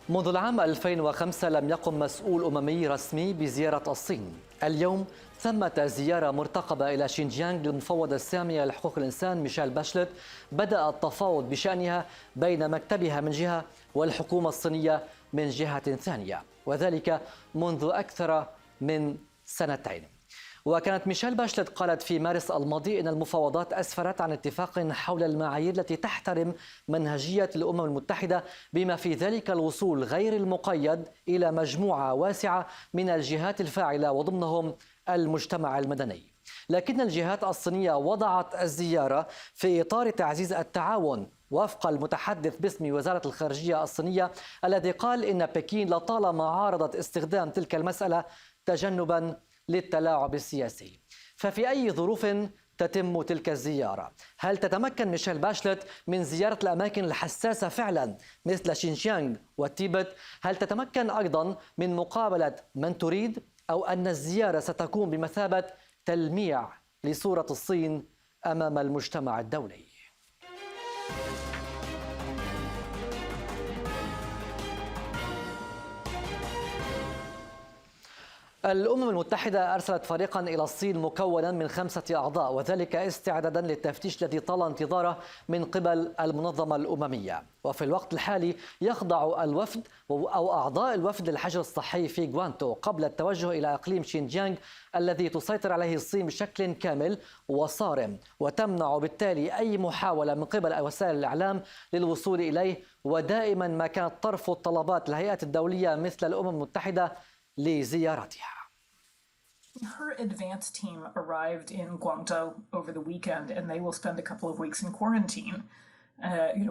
منذ العام 2005 لم يقم مسؤول أممي رسمي بزيارة الصين. اليوم ثمة زيارة مرتقبة إلى شينجيانغ للمفوضة السامية لحقوق الإنسان ميشيل باشليت بدأ التفاوض بشأنها بين مكتبها من جهة والحكومة الصينية من جهة ثانية، وذلك منذ أكثر من سنتين. وكانت ميشيل باشليت قالت في مارس الماضي إن المفاوضات أسفرت عن اتفاق حول المعايير التي تحترم منهجية الأمم المتحدة، بما في ذلك الوصول غير المقيد إلى مجموعة واسعة من الجهات الفاعلة وضمنهم المجتمع المدني. لكن الجهات الصينية وضعت الزيارة في إطار تعزيز التعاون، وفق المتحدث باسم وزارة الخارجية الصينية الذي قال إن بكين لطالما عارضت استخدام تلك المسألة تجنبا للتلاعب السياسي. ففي أي ظروف تتم تلك الزيارة؟ هل تتمكن ميشيل باشليت من زيارة الأماكن الحساسة فعلا مثل شينجيانغ وتبيض؟ هل تتمكن أيضا من مقابلة من تريد؟ أو أن الزيارة ستكون بمثابة تلميع لصورة الصين أمام المجتمع الدولي؟ الأمم المتحدة أرسلت فريقا إلى الصين مكونا من 5 أعضاء، وذلك استعدادا للتفتيش الذي طال انتظاره من قبل المنظمة الأممية. وفي الوقت الحالي يخضع الوفد أو أعضاء الوفد للحجر الصحي في غوانتو قبل التوجه إلى إقليم شينجيانغ الذي تسيطر عليه الصين بشكل كامل وصارم، وتمنع بالتالي أي محاولة من قبل وسائل الإعلام للوصول إليه، ودائما ما كانت ترفض طلبات الهيئات الدولية مثل الأمم المتحدة لزيارتها. Her advance team arrived in Guangzhou over the weekend, and they will spend a couple of weeks in quarantine,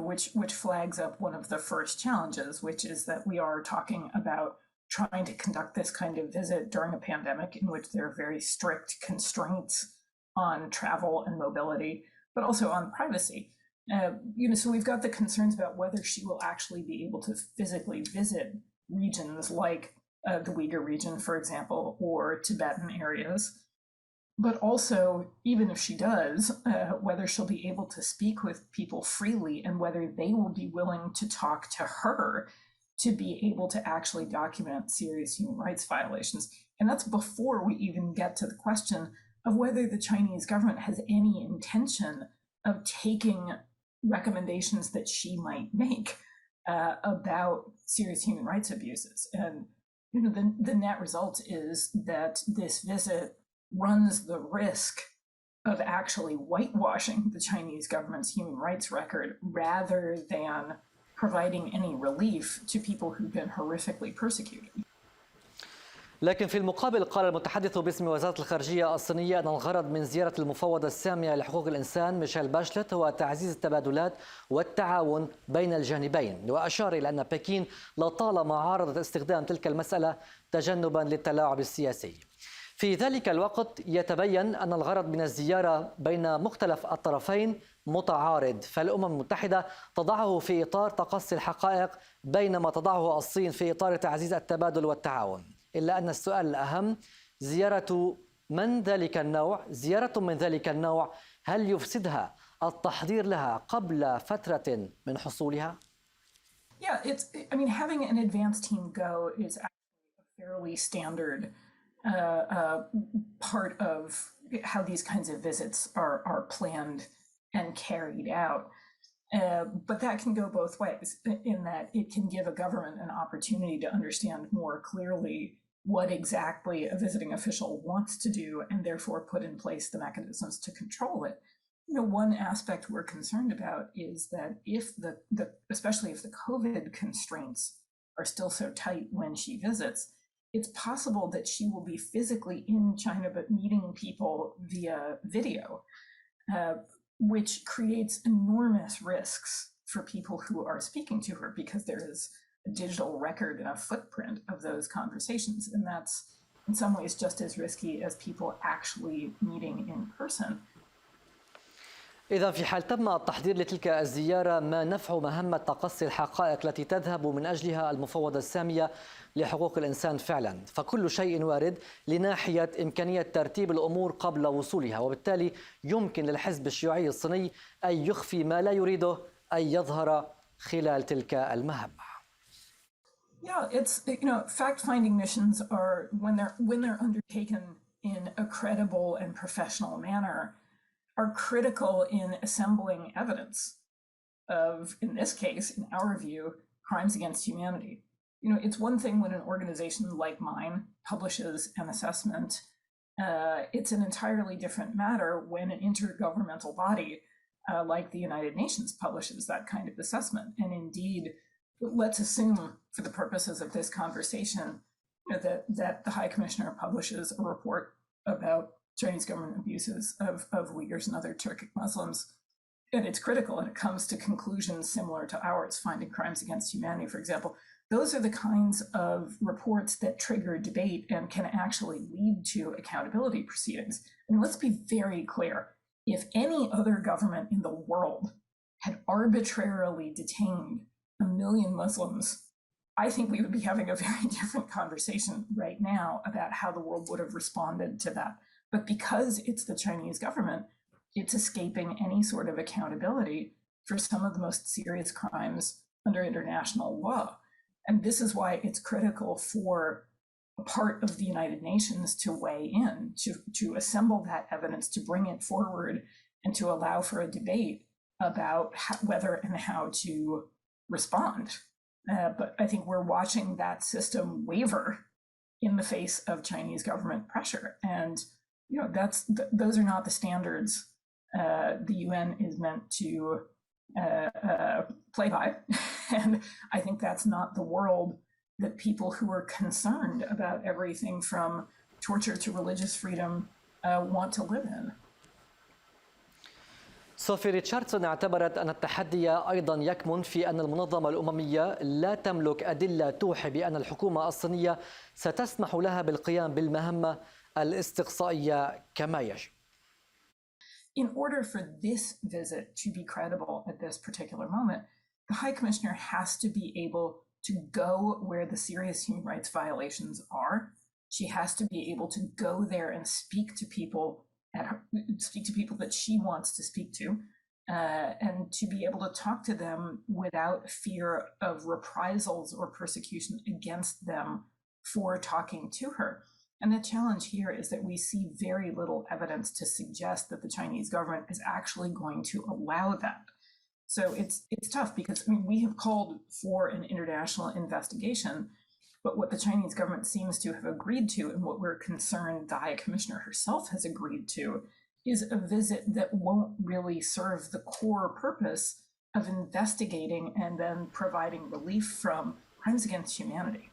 which flags up one of the first challenges, which is that we are talking about trying to conduct this kind of visit during a pandemic in which there are very strict constraints on travel and mobility, but also on privacy. So we've got the concerns about whether she will actually be able to physically visit regions like the Uyghur region, for example, or Tibetan areas. But also, even if she does, whether she'll be able to speak with people freely and whether they will be willing to talk to her to be able to actually document serious human rights violations. And that's before we even get to the question of whether the Chinese government has any intention of taking recommendations that she might make about serious human rights abuses. And the net result is that this visit runs the risk of actually whitewashing the Chinese government's human rights record rather than providing any relief to people who've been horrifically persecuted. لكن في المقابل قال المتحدث باسم وزارة الخارجية الصينية أن الغرض من زيارة المفوضة السامية لحقوق الإنسان ميشيل باشليت هو تعزيز التبادلات والتعاون بين الجانبين، وأشار إلى أن بكين لطالما عارضت استخدام تلك المسألة تجنبا للتلاعب السياسي. في ذلك الوقت يتبين أن الغرض من الزيارة بين مختلف الطرفين متعارض، فالأمم المتحدة تضعه في إطار تقصي الحقائق بينما تضعه الصين في إطار تعزيز التبادل والتعاون. إلا أن السؤال الأهم زيارة من ذلك النوع هل يفسدها التحضير لها قبل فترة من حصولها؟ Having an advance team go is actually a fairly standard part of how these kinds of visits are planned and carried out. But that can go both ways in that it can give a government an opportunity to understand more clearly what exactly a visiting official wants to do and therefore put in place the mechanisms to control it. One aspect we're concerned about is that if especially if the COVID constraints are still so tight when she visits, it's possible that she will be physically in China but meeting people via video, which creates enormous risks for people who are speaking to her because there is a digital record and a footprint of those conversations. And that's in some ways just as risky as people actually meeting in person. إذا في حال تم التحضير لتلك الزيارة، ما نفع مهمة تقصي الحقائق التي تذهب من أجلها المفوضة السامية لحقوق الإنسان فعلا؟ فكل شيء وارد لناحية إمكانية ترتيب الأمور قبل وصولها، وبالتالي يمكن للحزب الشيوعي الصيني أن يخفي ما لا يريده أن يظهر خلال تلك المهمة. Yeah, it's, fact-finding missions are when they're undertaken in a credible and professional manner, are critical in assembling evidence of, in this case, in our view, crimes against humanity. It's one thing when an organization like mine publishes an assessment. It's an entirely different matter when an intergovernmental body like the United Nations publishes that kind of assessment. And indeed, let's assume, for the purposes of this conversation, that the High Commissioner publishes a report about Chinese government abuses of Uyghurs and other Turkic Muslims, and it's critical, and it comes to conclusions similar to ours, finding crimes against humanity, for example. Those are the kinds of reports that trigger debate and can actually lead to accountability proceedings. And let's be very clear. If any other government in the world had arbitrarily detained 1 million Muslims, I think we would be having a very different conversation right now about how the world would have responded to that. But because it's the Chinese government, it's escaping any sort of accountability for some of the most serious crimes under international law. And this is why it's critical for a part of the United Nations to weigh in, to assemble that evidence, to bring it forward, and to allow for a debate about whether and how to respond. But I think we're watching that system waver in the face of Chinese government pressure. And those are not the standards the UN is meant to play by. And I think that's not the world that people who are concerned about everything from torture to religious freedom want to live in. صوفي ريتشاردسون اعتبرت أن التحدي أيضا يكمن في أن المنظمة الأممية لا تملك أدلة توحي بأن الحكومة الصينية ستسمح لها بالقيام بالمهمة الاستقصائية كما يجب. In order for this visit to be credible at this particular moment, the High Commissioner has to be able to go where the serious human rights violations are. She has to be able to go there and speak to people that she wants to speak to, and to be able to talk to them without fear of reprisals or persecution against them for talking to her. And the challenge here is that we see very little evidence to suggest that the Chinese government is actually going to allow that. So it's tough because we have called for an international investigation, but what the Chinese government seems to have agreed to, and what we're concerned the High Commissioner herself has agreed to, is a visit that won't really serve the core purpose of investigating and then providing relief from crimes against humanity.